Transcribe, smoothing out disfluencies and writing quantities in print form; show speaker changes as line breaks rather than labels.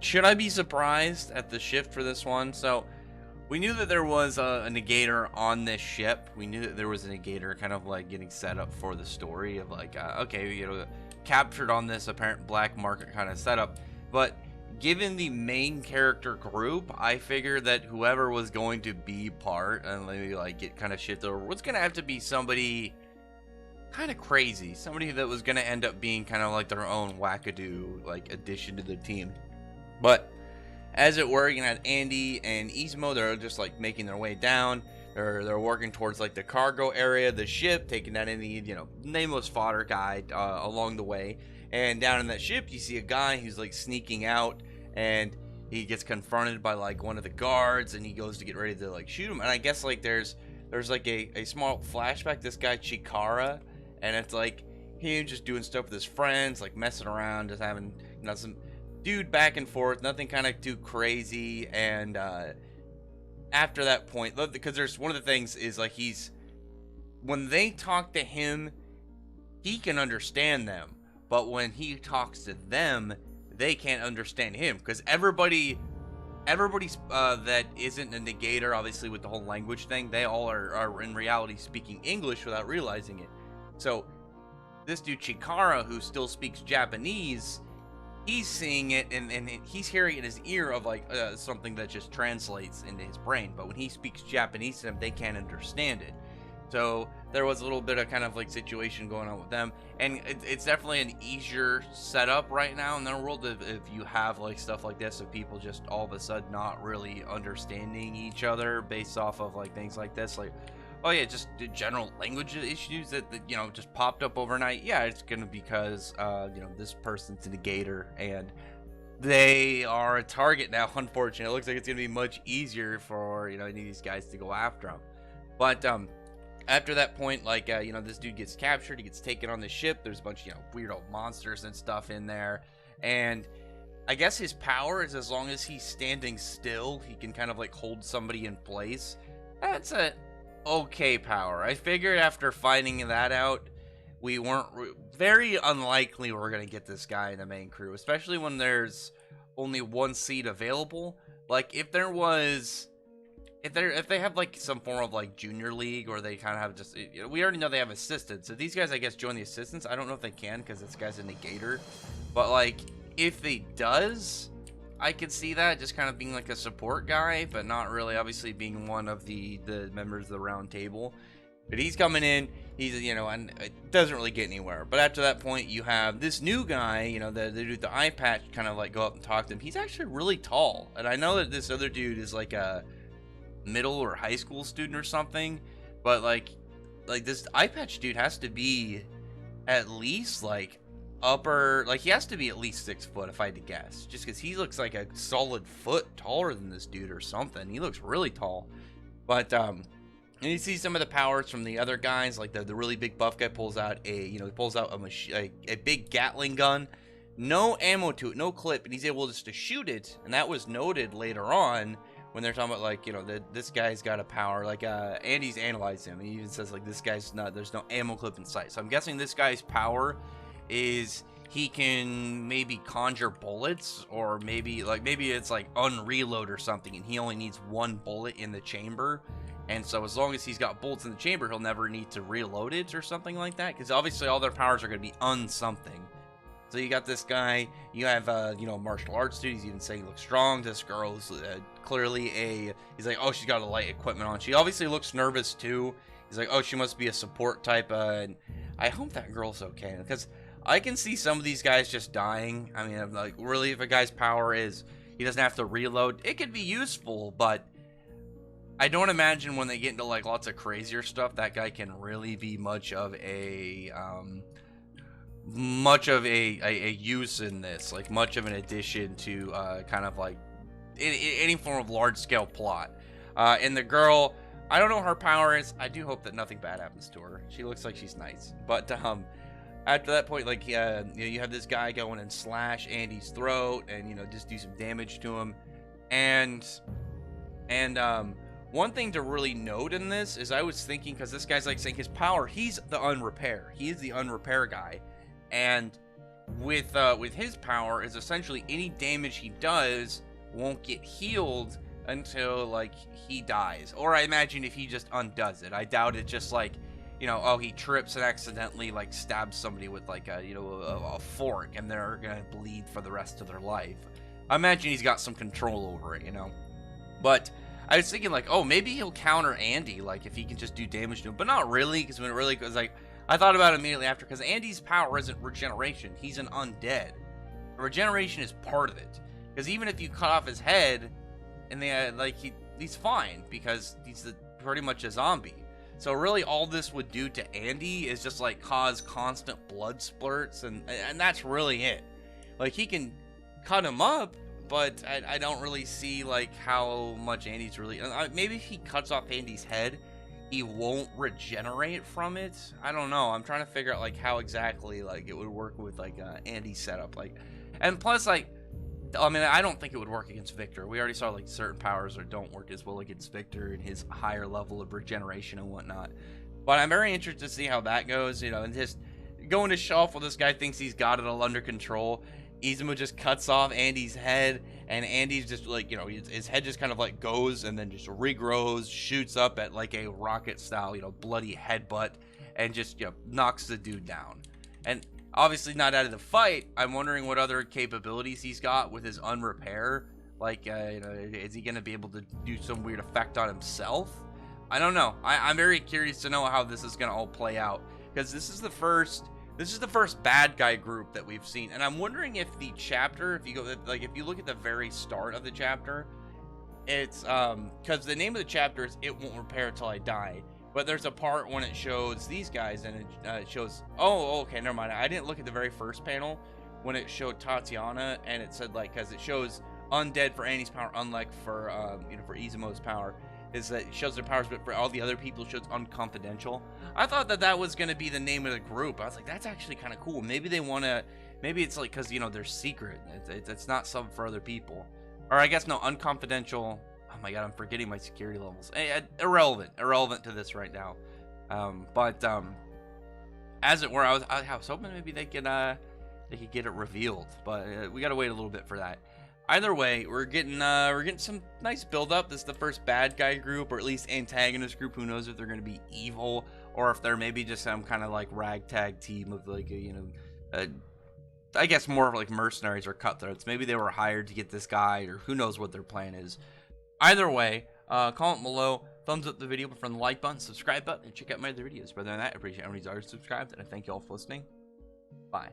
Should I be surprised at the shift for this one? So we knew that there was a negator on this ship. We knew that there was a negator kind of like getting set up for the story of like, okay, captured on this apparent black market kind of setup. But given the main character group, I figured that whoever was going to be part and maybe like get kind of shifted over was going to have to be somebody kind of crazy. Somebody that was going to end up being kind of like their own wackadoo like addition to the team. But as it were, you had Andy and Ismo. They're just like making their way down. They're working towards like the cargo area of the ship, taking out any nameless fodder guy along the way. And down in that ship, you see a guy who's like sneaking out, and he gets confronted by like one of the guards, and he goes to get ready to like shoot him. And I guess like there's like a small flashback. This guy Chikara, and it's like him just doing stuff with his friends, like messing around, just having some dude back and forth, nothing kind of too crazy. And after that point, because there's one of the things is like when they talk to him, he can understand them, but when he talks to them, they can't understand him, because everybody's that isn't a negator, obviously with the whole language thing, they all are in reality speaking English without realizing it. So this dude Chikara, who still speaks Japanese, he's seeing it and he's hearing it in his ear of like something that just translates into his brain, but when he speaks Japanese to them, they can't understand it. So there was a little bit of kind of like situation going on with them, and it's definitely an easier setup right now in the world if you have like stuff like this of people just all of a sudden not really understanding each other based off of like things like this, like, oh yeah, just the general language issues that just popped up overnight. Yeah, it's gonna because this person's a negator and they are a target now. Unfortunately, it looks like it's gonna be much easier for any of these guys to go after them. But after that point, like this dude gets captured, he gets taken on the ship. There's a bunch of weirdo monsters and stuff in there, and I guess his power is as long as he's standing still, he can kind of like hold somebody in place. That's a okay power. I figured after finding that out, we weren't very unlikely we're gonna get this guy in the main crew, especially when there's only one seat available. Like if they have like some form of like junior league, or they kind of have just we already know they have assistants, so these guys I guess join the assistants. I don't know if they can because this guy's a negator, but like if they does, I could see that just kind of being like a support guy, but not really obviously being one of the members of the round table. But he's coming in, he's and it doesn't really get anywhere. But after that point, you have this new guy, the dude with the eye patch, kind of like go up and talk to him. He's actually really tall, and I know that this other dude is like a middle or high school student or something, but like this eye patch dude has to be at least like he has to be at least 6 foot if I had to guess, just because he looks like a solid foot taller than this dude or something. He looks really tall. But and you see some of the powers from the other guys, like the really big buff guy pulls out a big Gatling gun, no ammo to it, no clip, and he's able just to shoot it. And that was noted later on when they're talking about like this guy's got a power, like Andy's analyzed him, and he even says like this guy's there's no ammo clip in sight. So I'm guessing this guy's power is he can maybe conjure bullets, or maybe it's like unreload or something, and he only needs one bullet in the chamber, and so as long as he's got bullets in the chamber, he'll never need to reload it or something like that, because obviously all their powers are going to be something. So you got this guy, you have martial arts dude. He's even saying he looks strong. This girl is clearly he's like, oh, she's got a light equipment on. She obviously looks nervous too. He's like, oh, she must be a support type, and I hope that girl's okay, because I can see some of these guys just dying. I mean, like, really, if a guy's power is he doesn't have to reload, it could be useful, but I don't imagine when they get into like lots of crazier stuff, that guy can really be much of a use in this, like much of an addition to kind of like any form of large scale plot. And the girl, I don't know what her power is. I do hope that nothing bad happens to her. She looks like she's nice, but after that point, like you have this guy go in and slash Andy's throat, and just do some damage to him. And one thing to really note in this is, I was thinking, because this guy's like saying his power, he's the unrepair. He's the unrepair guy, and with his power is essentially any damage he does won't get healed until like he dies. Or I imagine if he just undoes it. I doubt it just like, you know, oh, he trips and accidentally like stabs somebody with like a, you know, a fork and they're gonna bleed for the rest of their life. I imagine he's got some control over it, you know. But I was thinking like, oh, maybe he'll counter Andy, like if he can just do damage to him, but not really, because when it really goes like, I thought about it immediately after, because Andy's power isn't regeneration, he's an undead. Regeneration is part of it, because even if you cut off his head, and they like he's fine because he's pretty much a zombie. So really, all this would do to Andy is just like cause constant blood splurts, and that's really it. Like he can cut him up, but I don't really see like how much Andy's really. Maybe if he cuts off Andy's head, he won't regenerate from it. I don't know. I'm trying to figure out like how exactly like it would work with like Andy's setup. Like, and plus like, I mean, I don't think it would work against Victor. We already saw like certain powers that don't work as well against Victor and his higher level of regeneration and whatnot. But I'm very interested to see how that goes. You know, and just going to shelf while this guy thinks he's got it all under control. Izumo just cuts off Andy's head, and Andy's just like, you know, his head just kind of like goes and then just regrows, shoots up at like a rocket style, you know, bloody headbutt, and just, you know, knocks the dude down. And obviously not out of the fight. I'm wondering what other capabilities he's got with his unrepair. Like, you know, is he going to be able to do some weird effect on himself? I don't know. I'm very curious to know how this is going to all play out, because this is the first bad guy group that we've seen, and I'm wondering if the chapter, if you go like, if you look at the very start of the chapter, it's because the name of the chapter is "It Won't Repair Till I Die," but there's a part when it shows these guys, and it shows, oh, okay, never mind. I didn't look at the very first panel when it showed Tatiana, and it said like, because it shows undead for Annie's power, unluck for you know, for Izumo's power. Is that it shows their powers, but for all the other people, it shows unconfidential. I thought that was going to be the name of the group. I was like, that's actually kind of cool. Maybe they want to, maybe it's like, because, you know, they're secret. It's not some for other people. Or I guess, no, unconfidential. Oh my god, I'm forgetting my security levels. Irrelevant to this right now. But as it were, I was hoping maybe they could get it revealed. But we got to wait a little bit for that. Either way, we're getting some nice build up. This is the first bad guy group, or at least antagonist group. Who knows if they're going to be evil, or if they're maybe just some kind of like ragtag team of like, you know, I guess more of like mercenaries or cutthroats. Maybe they were hired to get this guy, or who knows what their plan is. Either way, comment below, thumbs up the video, but from the like button, subscribe button, and check out my other videos. But other than that, I appreciate everybody's already subscribed, and I thank you all for listening. Bye.